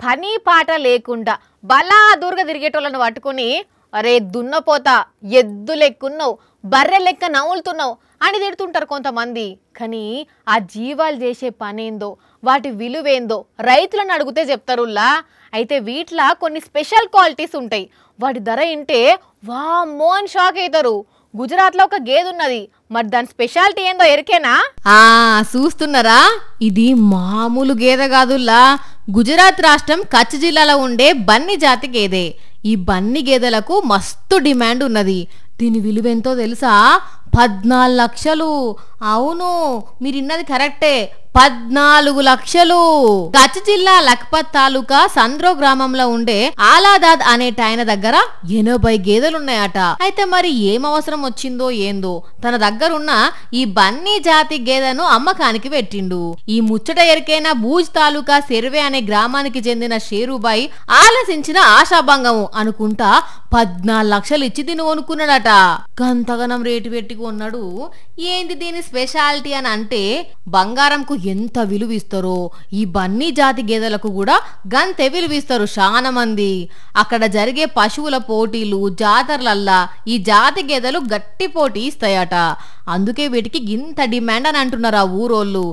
పని పాట లేకుండా బలా దూరుగా తిరిగేటోళ్ళను పట్టుకొని అరే దున్నపోతా ఎద్దు లెక్కున్నావు బర్రె లెక్క నవ్వులుతున్నావు అని తిడుతుంటారు కొంతమంది. కానీ ఆ జీవాలు చేసే పనేందో వాటి విలువేందో రైతులను అడిగితే చెప్తారులా. అయితే వీటిలో కొన్ని స్పెషల్ క్వాలిటీస్ ఉంటాయి. వాటి ధర ఇంటే వామ్మో అని షాక్ అవుతారు. గుజరాత్లో ఒక గేదె ఉన్నది, మరి దాని స్పెషాలిటీ ఏందో ఎరికేనా? చూస్తున్నారా, ఇది మామూలు గేదె కాదుల్లా. గుజరాత్ రాష్ట్రం కచ్ జిల్లాలో ఉండే బన్ని జాతి గేదె. ఈ బన్ని గేదెలకు మస్తు డిమాండ్ ఉన్నది. దీని విలువెంతో తెలుసా? 14 లక్షలు. అవును, మీరిన్నది కరెక్టే, 14 లక్షలు. కచ్ జిల్లా లఖ్పత్ తాలూకా సంద్రో గ్రామంలో ఉండే ఆలాదాద్ అనే ఆయన దగ్గర 80 గేదెలున్నాయట. అయితే మరి ఏం అవసరం వచ్చిందో ఏందో తన దగ్గరున్న ఈ బన్నీ జాతి గేదెను అమ్మకానికి పెట్టిండు. ఈ ముచ్చట ఎరికైన భూజ్ తాలూకా సెర్వే అనే గ్రామానికి చెందిన షేరుబాయి ఆలసించిన ఆశాభంగము అనుకుంటా 14 లక్షలు ఇచ్చి తిను కొనుక్కున్నాడట. గంతగనం రేటు పెట్టి కొన్నాడు. ఏంది దీని స్పెషాలిటీ అని అంటే, బంగారంకు ఎంత విలువిస్తారో ఈ బన్నీ జాతి గేదెలకు కూడా గంతే విలువిస్తారు చాలా మంది. అక్కడ జరిగే పశువుల పోటీలు జాతరలల్లా ఈ జాతి గేదెలు గట్టి పోటీ ఇస్తాయట. అందుకే వీటికి ఇంత డిమాండ్ అని అంటున్నారు ఆ ఊరోళ్ళు.